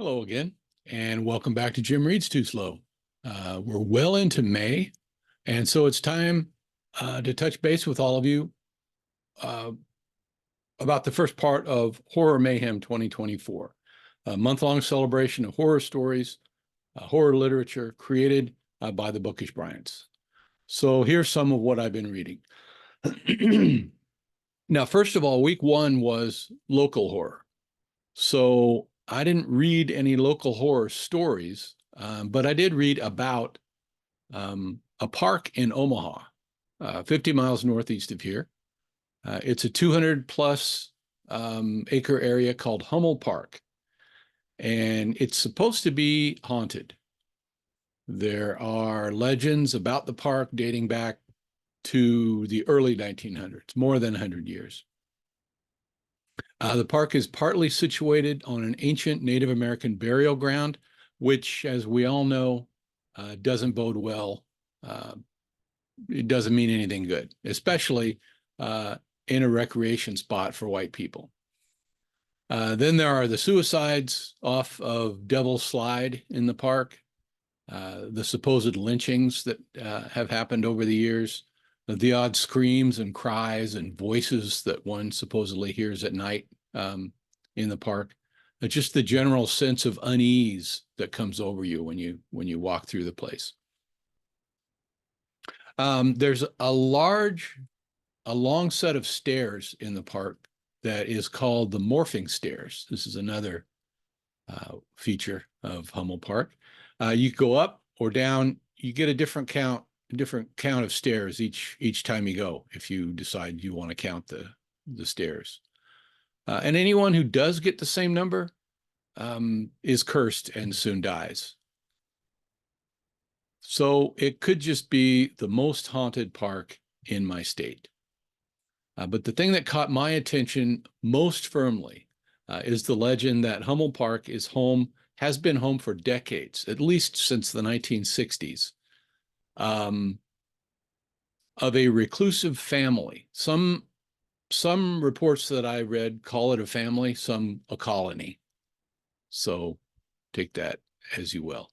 Hello again, and welcome back to Jim Reads Too Slow. We're well into May, and so it's time to touch base with all of you uh, about the first part of Horror Mayhem 2024, a month-long celebration of horror stories, horror literature created by the Bookish Bryants. So here's some of what I've been reading. Now, first of all, week one was local horror. So I didn't read any local horror stories, but I did read about a park in Omaha, 50 miles northeast of here. It's a 200 plus acre area called Hummel Park, and it's supposed to be haunted. There are legends about the park dating back to the early 1900s, more than 100 years. The park is partly situated on an ancient Native American burial ground, which, as we all know, doesn't bode well. It doesn't mean anything good, especially in a recreation spot for white people. Then there are the suicides off of Devil's Slide in the park, the supposed lynchings that have happened over the years, the odd screams and cries and voices that one supposedly hears at night in the park. Just the general sense of unease that comes over you when you walk through the place. There's a long set of stairs in the park that is called the morphing stairs. This is another feature of Hummel Park. You go up or down, you get a different count of stairs each time you go, if you decide you want to count the stairs. And anyone who does get the same number is cursed and soon dies. So it could just be the most haunted park in my state. But the thing that caught my attention most firmly is the legend that Hummel Park has been home for decades, at least since the 1960s, of a reclusive family. Some reports that I read call it a family, some a colony. So take that as you will.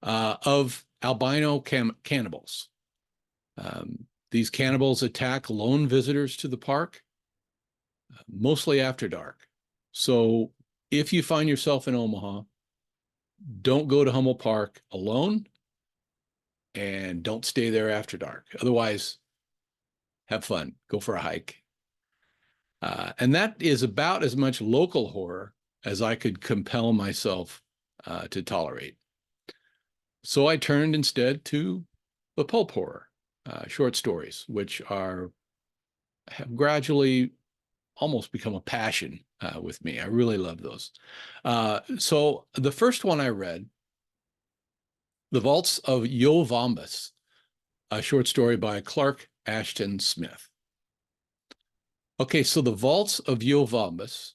Of albino cannibals. These cannibals attack lone visitors to the park, mostly after dark. So if you find yourself in Omaha, don't go to Hummel Park alone and don't stay there after dark. Otherwise, have fun. Go for a hike. And that is about as much local horror as I could compel myself to tolerate. So I turned instead to the pulp horror, short stories, which have gradually almost become a passion with me. I really love those. So the first one I read, The Vaults of Yoh Vombis, a short story by Clark Ashton Smith. Okay, so The Vaults of Yoh Vombis,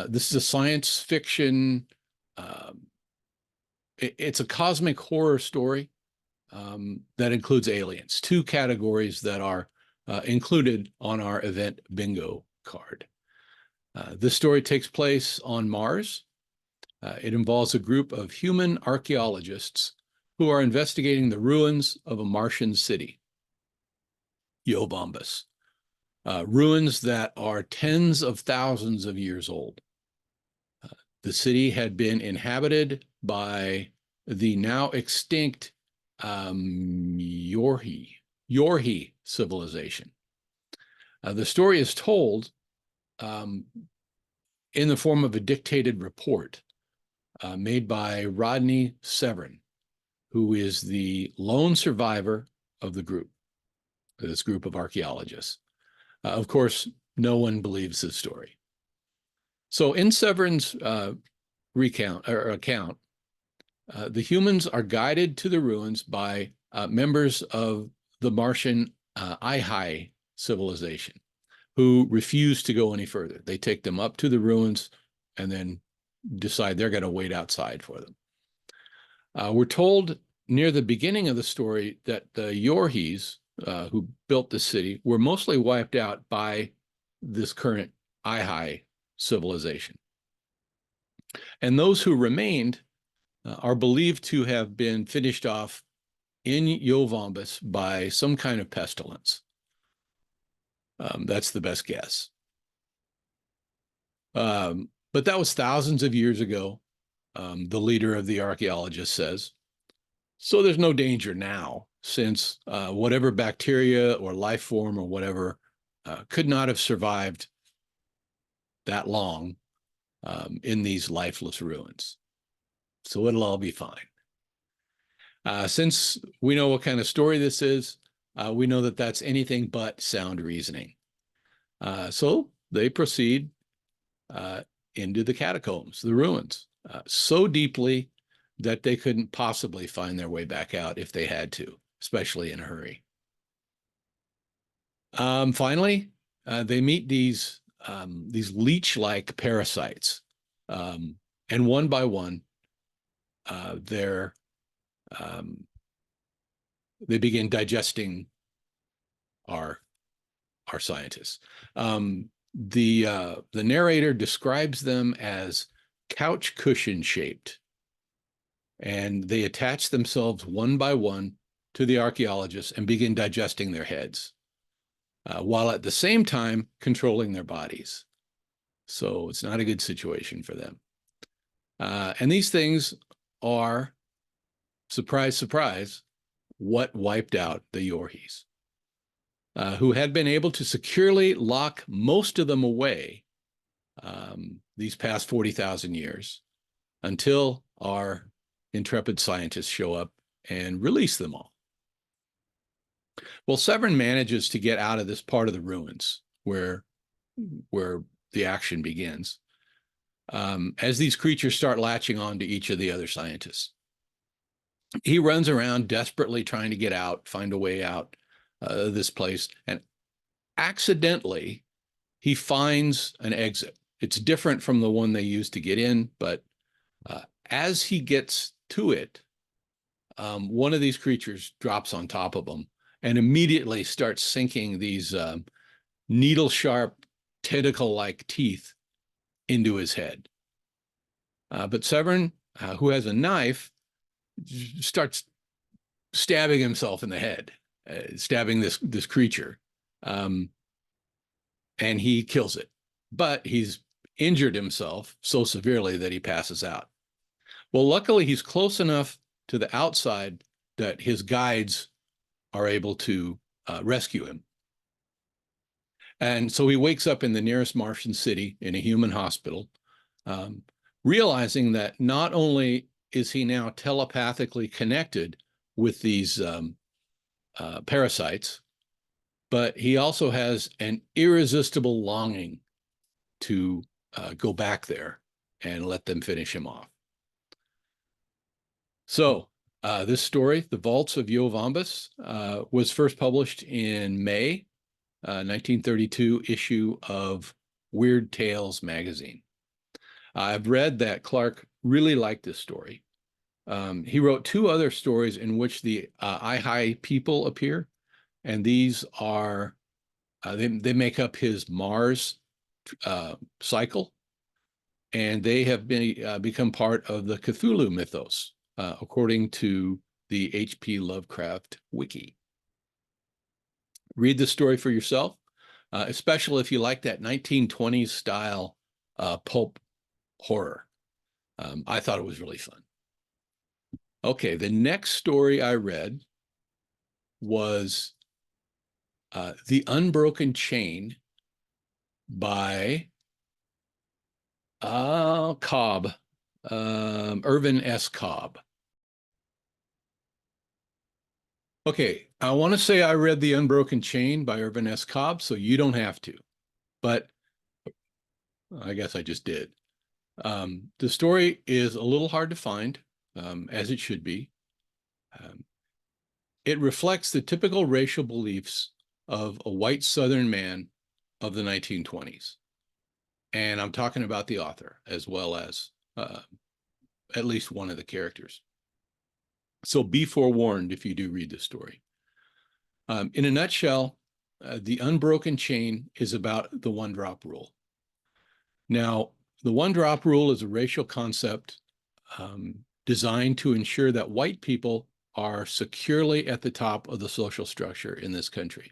this is a science fiction, it's a cosmic horror story that includes aliens, two categories that are included on our event bingo card. This story takes place on Mars. It involves a group of human archaeologists who are investigating the ruins of a Martian city, Yoh Vombis, ruins that are tens of thousands of years old. The city had been inhabited by the now extinct Yorhi civilization. The story is told in the form of a dictated report made by Rodney Severin, who is the lone survivor of this group of archaeologists. Of course, no one believes this story. So in Severin's account, the humans are guided to the ruins by members of the Martian Ihai civilization, who refuse to go any further. They take them up to the ruins and then decide they're going to wait outside for them. We're told near the beginning of the story that the Yorhis, who built the city, were mostly wiped out by this current Ihai civilization. And those who remained are believed to have been finished off in Yoh Vombis by some kind of pestilence. That's the best guess. But that was thousands of years ago, the leader of the archaeologists says. So there's no danger now, since whatever bacteria or life form or whatever could not have survived that long in these lifeless ruins. So it'll all be fine. Since we know what kind of story this is, we know that that's anything but sound reasoning. So they proceed into the catacombs, the ruins, so deeply that they couldn't possibly find their way back out if they had to, especially in a hurry. Finally, they meet these leech-like parasites, and one by one, they begin digesting our scientists. The narrator describes them as couch cushion shaped, and they attach themselves one by one to the archaeologists and begin digesting their heads, while at the same time controlling their bodies. So it's not a good situation for them. And these things are, surprise, surprise, what wiped out the Yorhis, who had been able to securely lock most of them away these past 40,000 years until our intrepid scientists show up and release them all. Well, Severin manages to get out of this part of the ruins where the action begins, as these creatures start latching on to each of the other scientists. He runs around desperately trying to get out, find a way out of this place, and accidentally he finds an exit. It's different from the one they used to get in, but as he gets to it, one of these creatures drops on top of him and immediately starts sinking these needle-sharp, tentacle-like teeth into his head. But Severin, who has a knife, starts stabbing himself in the head, stabbing this creature, and he kills it. But he's injured himself so severely that he passes out. Well, luckily, he's close enough to the outside that his guides are able to rescue him. And so he wakes up in the nearest Martian city in a human hospital, realizing that not only is he now telepathically connected with these parasites, but he also has an irresistible longing to go back there and let them finish him off. So this story, The Vaults of Yoh Vombis, was first published in May 1932 issue of Weird Tales magazine. I've read that Clark really liked this story. He wrote two other stories in which the Ihai people appear, and these are, they make up his Mars cycle, and they have become part of the Cthulhu mythos, according to the H.P. Lovecraft wiki. Read the story for yourself, especially if you like that 1920s style pulp horror. I thought it was really fun. Okay, the next story I read was The Unbroken Chain by Cobb, Irvin S. Cobb. Okay, I want to say I read The Unbroken Chain by Irvin S. Cobb, so you don't have to, but I guess I just did. The story is a little hard to find, as it should be. It reflects the typical racial beliefs of a white Southern man of the 1920s. And I'm talking about the author as well as at least one of the characters. So be forewarned if you do read this story. In a nutshell, The Unbroken Chain is about the one-drop rule. Now, The one drop rule is a racial concept designed to ensure that white people are securely at the top of the social structure in this country.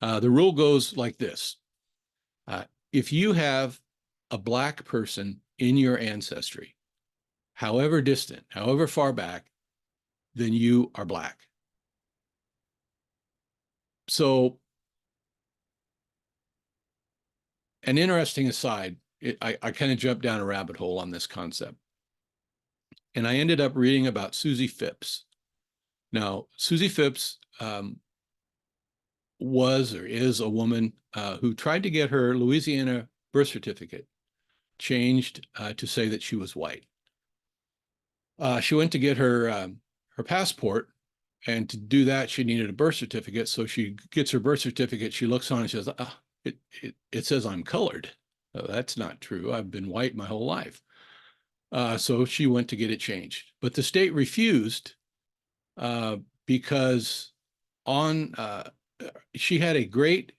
The rule goes like this. If you have a Black person in your ancestry, however distant, however far back, then you are Black. So, an interesting aside, I kind of jumped down a rabbit hole on this concept. And I ended up reading about Susie Phipps. Now, Susie Phipps was or is a woman who tried to get her Louisiana birth certificate changed to say that she was white. She went to get her passport, and to do that, she needed a birth certificate. So she gets her birth certificate. She looks on and says, it says I'm colored. Oh, that's not true. I've been white my whole life. So she went to get it changed. But the state refused because she had a great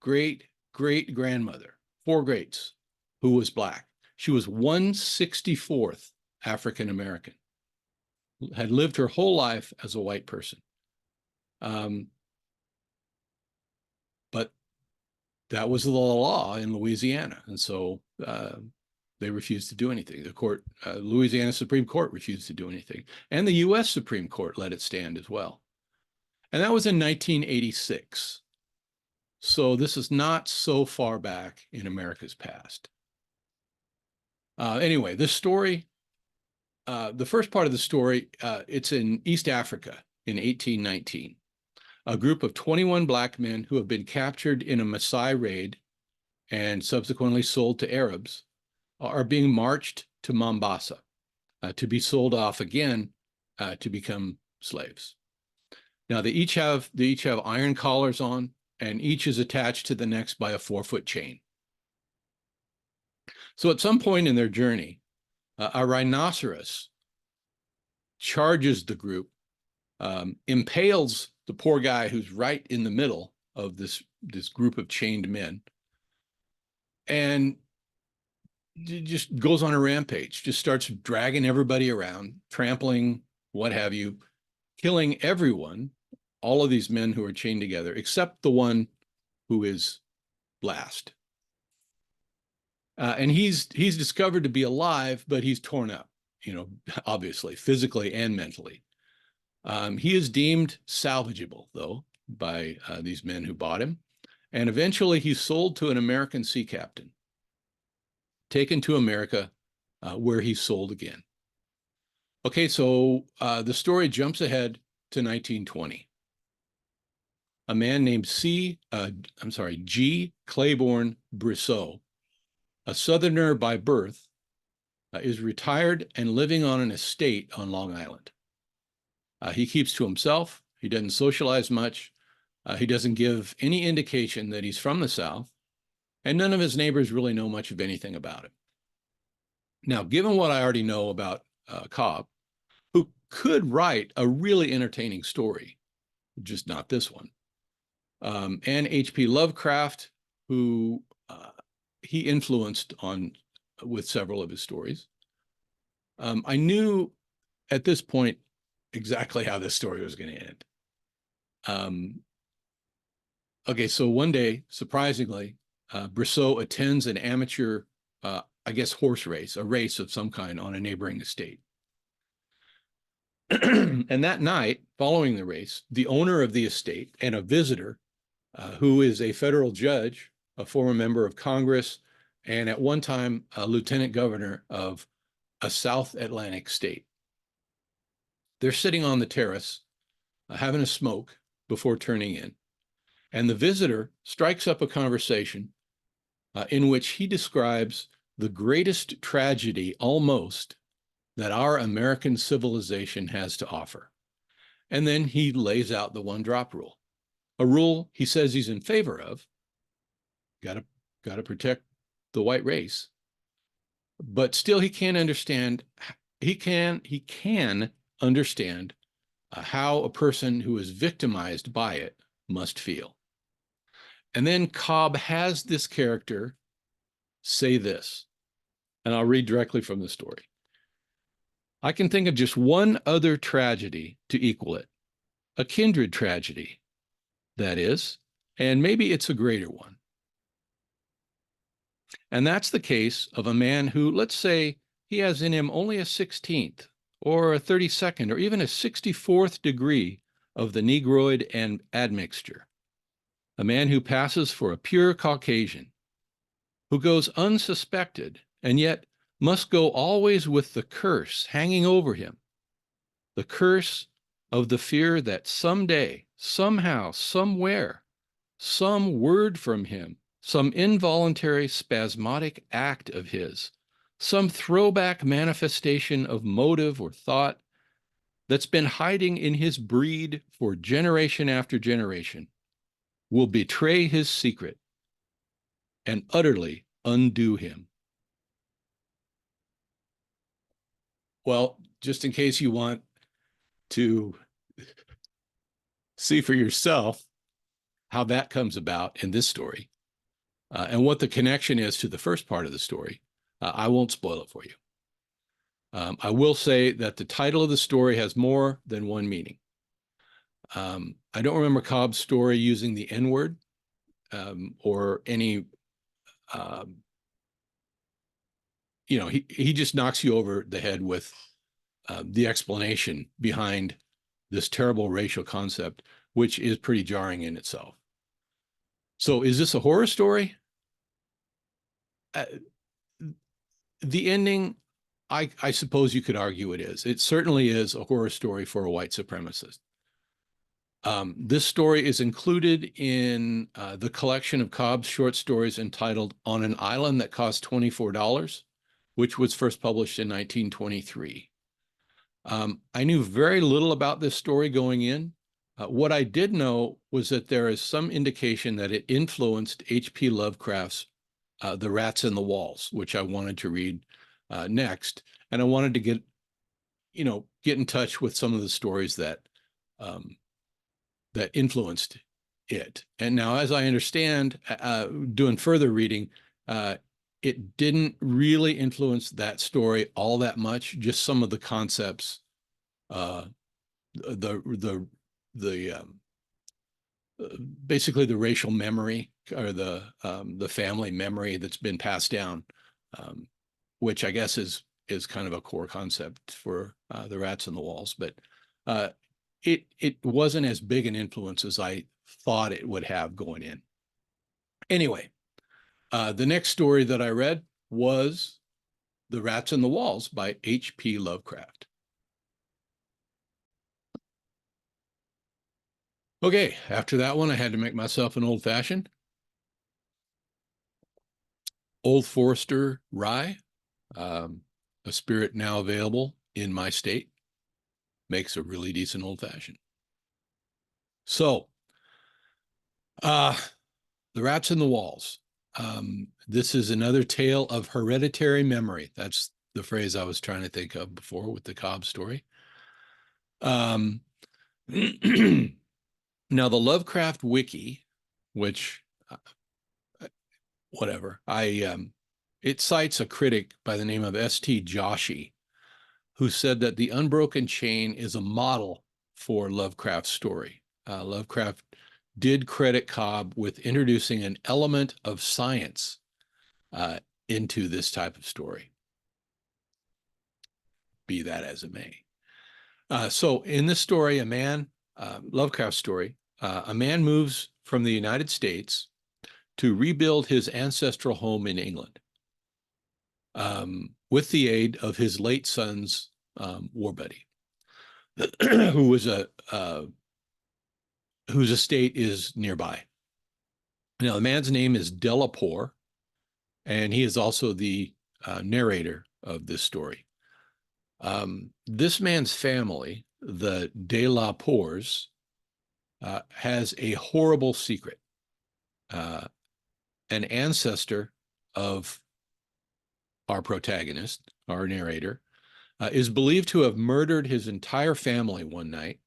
grandmother, 4 greats, who was Black. She was 1/64th African American, had lived her whole life as a white person. But that was the law in Louisiana. And so they refused to do anything. The court, Louisiana Supreme Court refused to do anything. And the US Supreme Court let it stand as well. And that was in 1986. So this is not so far back in America's past. Anyway, this story, the first part of the story, it's in East Africa in 1819. A group of 21 Black men who have been captured in a Maasai raid and subsequently sold to Arabs are being marched to Mombasa to be sold off again to become slaves. Now they each have iron collars on, and each is attached to the next by a 4-foot chain. So at some point in their journey, a rhinoceros charges the group, impales the poor guy who's right in the middle of this group of chained men, and just goes on a rampage, just starts dragging everybody around, trampling, what have you, killing everyone, all of these men who are chained together, except the one who is last. And he's discovered to be alive, but he's torn up, obviously, physically and mentally. He is deemed salvageable, though, by these men who bought him. And eventually he's sold to an American sea captain, taken to America, where he's sold again. Okay, so the story jumps ahead to 1920. A man named G. Claiborne Brissot, a Southerner by birth, is retired and living on an estate on Long Island. He keeps to himself. He doesn't socialize much. He doesn't give any indication that he's from the South, and none of his neighbors really know much of anything about it. Now, given what I already know about Cobb, who could write a really entertaining story, just not this one, and H.P. Lovecraft, who he influenced with several of his stories, I knew at this point exactly how this story was going to end. Okay, so one day, surprisingly, Brissot attends an amateur, horse race, a race of some kind on a neighboring estate. And that night, following the race, the owner of the estate and a visitor, who is a federal judge, a former member of Congress, and at one time a lieutenant governor of a South Atlantic state. They're sitting on the terrace, having a smoke before turning in. And the visitor strikes up a conversation in which he describes the greatest tragedy almost that our American civilization has to offer. And then he lays out the one drop rule, a rule he says he's in favor of. Got to protect the white race. But still he can't understand, he can understand how a person who is victimized by it must feel. And then Cobb has this character say this, and I'll read directly from the story. I can think of just one other tragedy to equal it, a kindred tragedy, that is, and maybe it's a greater one. And that's the case of a man who, let's say, he has in him only a 16th or a 32nd or even a 64th degree of the Negroid and admixture. A man who passes for a pure Caucasian, who goes unsuspected and yet must go always with the curse hanging over him, the curse of the fear that someday, somehow, somewhere, some word from him, some involuntary spasmodic act of his, some throwback manifestation of motive or thought that's been hiding in his breed for generation after generation will betray his secret and utterly undo him. Well, just in case you want to see for yourself how that comes about in this story, and what the connection is to the first part of the story, I won't spoil it for you. I will say that the title of the story has more than one meaning. I don't remember Cobb's story using the N-word or any, he just knocks you over the head with the explanation behind this terrible racial concept, which is pretty jarring in itself. So is this a horror story? The ending, I suppose you could argue it is. It certainly is a horror story for a white supremacist. This story is included in the collection of Cobb's short stories entitled On an Island That Cost $24, which was first published in 1923. I knew very little about this story going in. What I did know was that there is some indication that it influenced H.P. Lovecraft's The Rats in the Walls, which I wanted to read next. And I wanted to get in touch with some of the stories that influenced it. And now, as I understand, doing further reading, it didn't really influence that story all that much, just some of the concepts, basically the racial memory or the family memory that's been passed down, which I guess is kind of a core concept for The Rats in the Walls. But it wasn't as big an influence as I thought it would have going in. Anyway, the next story that I read was The Rats in the Walls by H.P. Lovecraft. Okay, after that one, I had to make myself an old-fashioned. Old Forester Rye, a spirit now available in my state, makes a really decent old-fashioned. So, The Rats in the Walls. This is another tale of hereditary memory. That's the phrase I was trying to think of before with the Cobb story. Now, the Lovecraft Wiki, which, whatever, it cites a critic by the name of S.T. Joshi, who said that the Unbroken Chain is a model for Lovecraft's story. Lovecraft did credit Cobb with introducing an element of science into this type of story, be that as it may. So in this story, Lovecraft story, a man moves from the United States to rebuild his ancestral home in England with the aid of his late son's war buddy, whose estate is nearby. Now, the man's name is Delapore, and he is also the narrator of this story. This man's family, the Delapores, has a horrible secret. An ancestor of our protagonist, our narrator, is believed to have murdered his entire family one night.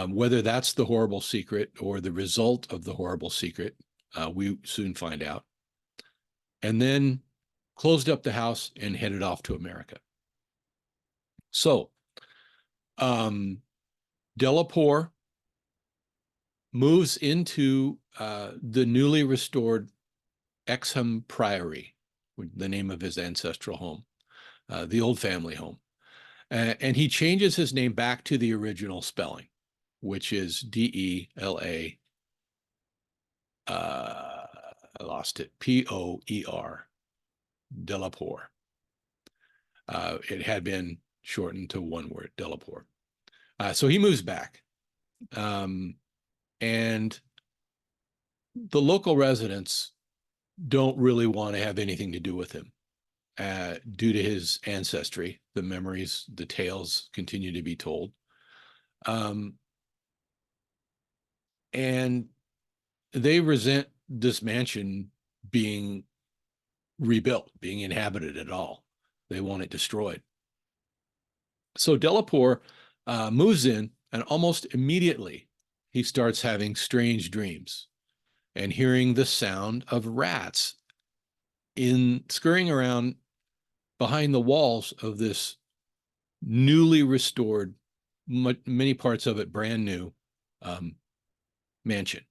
Whether that's the horrible secret or the result of the horrible secret, we soon find out. and then closed up the house and headed off to America. So Delaporte moves into the newly restored Exham Priory, the name of his ancestral home, the old family home. And he changes his name back to the original spelling, which is D-E-L-A, I lost it, P-O-E-R, Delaporte. It had been shortened to one word, Delaporte. So he moves back. And the local residents don't really want to have anything to do with him due to his ancestry. The memories, the tales continue to be told. And they resent this mansion being rebuilt, being inhabited at all. They want it destroyed. So Delaporte moves in, and almost immediately he starts having strange dreams and hearing the sound of rats scurrying around behind the walls of this newly restored, many parts of it brand new mansion.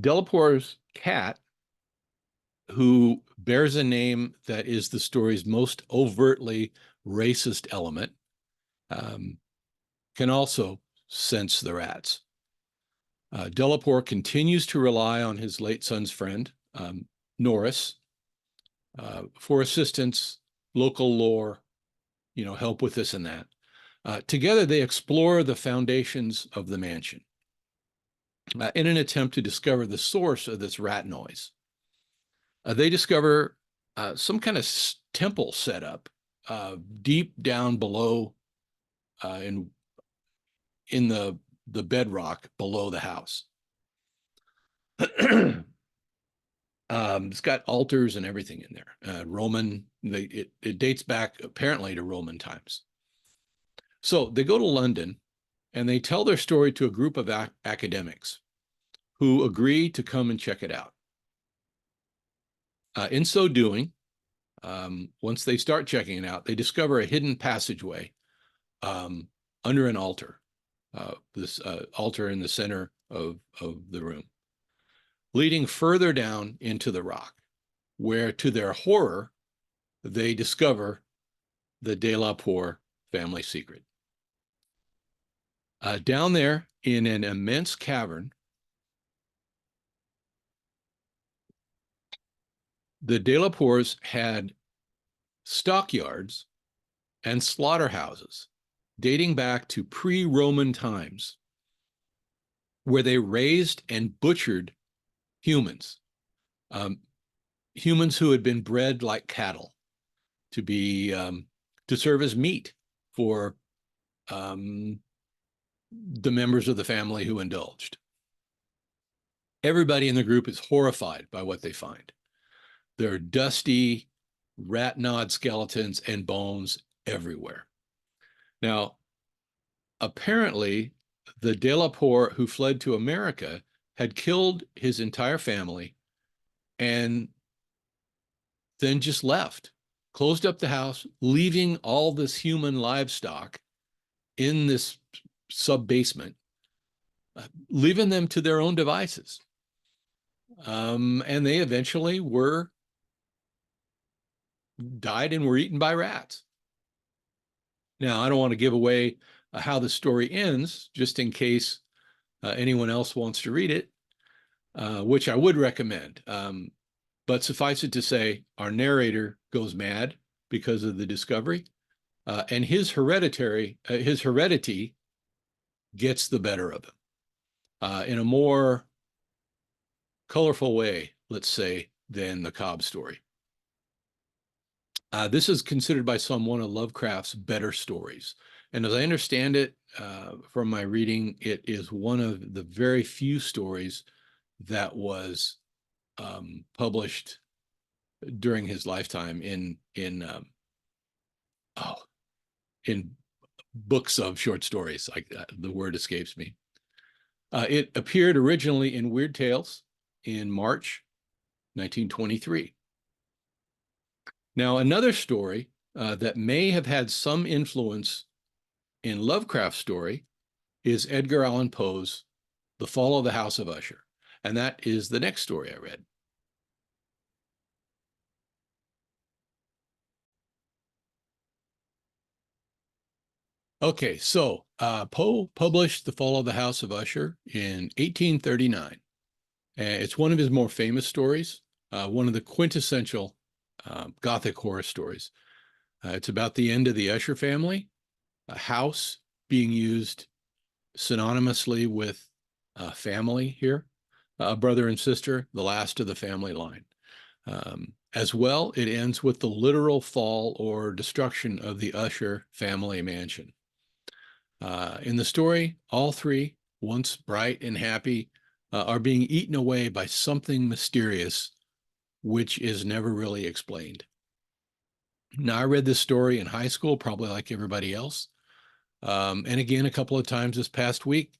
Delaporte's cat, who bears a name that is the story's most overtly racist element, can also sense the rats. Delaporte continues to rely on his late son's friend, Norris, for assistance, local lore, help with this and that. Together, they explore the foundations of the mansion in an attempt to discover the source of this rat noise. They discover some kind of temple setup deep down below in the bedrock below the house. It's got altars and everything in there. Roman, it dates back apparently to Roman times. So they go to London and they tell their story to a group of academics who agree to come and check it out. In so doing, once they start checking it out, they discover a hidden passageway under an altar, this altar in the center of the room, leading further down into the rock, where, to their horror, they discover the Delaporte family secret. Down there in an immense cavern, the Delaportes had stockyards and slaughterhouses dating back to pre-Roman times, where they raised and butchered humans, humans who had been bred like cattle to be to serve as meat for the members of the family who indulged. Everybody in the group is horrified by what they find. There are dusty, rat-gnawed skeletons and bones everywhere. Now, apparently, the Delaporte who fled to America had killed his entire family and then just left, closed up the house, leaving all this human livestock in this sub-basement, leaving them to their own devices. And they eventually died and were eaten by rats. Now, I don't want to give away how the story ends, just in case anyone else wants to read it, which I would recommend. But suffice it to say, our narrator goes mad because of the discovery, and his heredity gets the better of him in a more colorful way, let's say, than the Cobb story. This is considered by some one of Lovecraft's better stories. And as I understand it from my reading, it is one of the very few stories that was published during his lifetime in books of short stories. Like the word escapes me. It appeared originally in Weird Tales in March 1923. Now, another story that may have had some influence in Lovecraft's story is Edgar Allan Poe's The Fall of the House of Usher. And that is the next story I read. Okay, so Poe published The Fall of the House of Usher in 1839. It's one of his more famous stories, one of the quintessential Gothic horror stories. It's about the end of the Usher family, a house being used synonymously with family here, a brother and sister, the last of the family line. As well, it ends with the literal fall or destruction of the Usher family mansion. In the story, all three, once bright and happy, are being eaten away by something mysterious, which is never really explained. Now, I read this story in high school, probably like everybody else. And again, a couple of times this past week,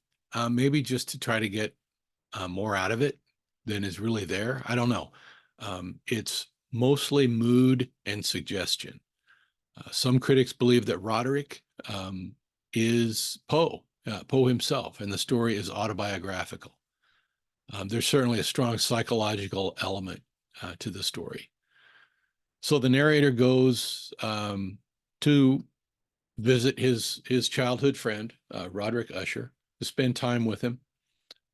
maybe just to try to get more out of it than is really there. I don't know. It's mostly mood and suggestion. Some critics believe that Roderick is Poe, Poe himself, and the story is autobiographical. There's certainly a strong psychological element to the story. So the narrator goes to visit his childhood friend, Roderick Usher, to spend time with him.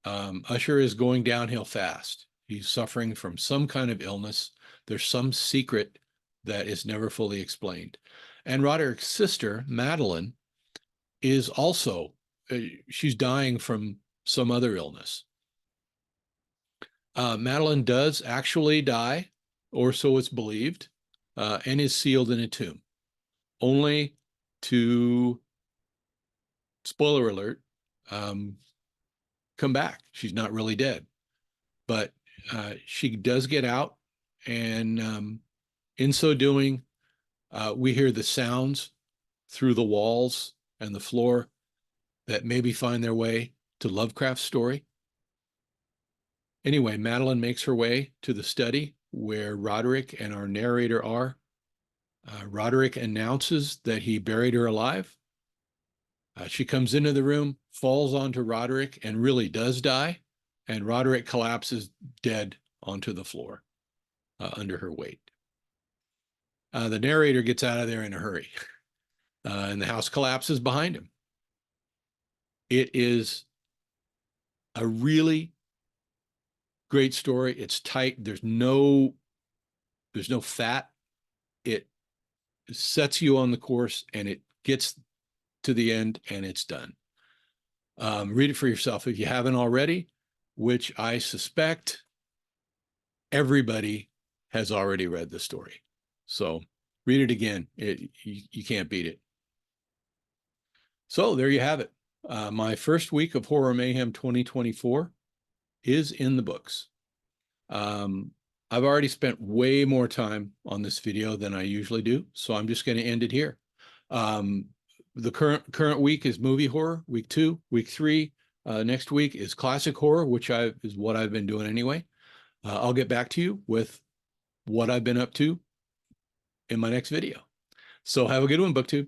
Usher is going downhill fast. He's suffering from some kind of illness. There's some secret that is never fully explained. And Roderick's sister, Madeline, is also, she's dying from some other illness. Madeline does actually die, or so it's believed, and is sealed in a tomb, only to, spoiler alert, come back. She's not really dead, but she does get out, and in so doing, we hear the sounds through the walls and the floor that maybe find their way to Lovecraft's story. Anyway, Madeline makes her way to the study where Roderick and our narrator are. Roderick announces that he buried her alive. She comes into the room, falls onto Roderick, and really does die. And Roderick collapses dead onto the floor under her weight. The narrator gets out of there in a hurry, and the house collapses behind him. It is a really great story. It's tight. There's no fat. It sets you on the course, and it gets to the end, and it's done. Read it for yourself if you haven't already, which I suspect everybody has already read the story. So read it again. You can't beat it. So there you have it. My first week of Horror Mayhem 2024 is in the books. I've already spent way more time on this video than I usually do, so I'm just going to end it here. The current week is movie horror, week 2, week 3. Next week is classic horror, which is what I've been doing anyway. I'll get back to you with what I've been up to in my next video. So have a good one, BookTube.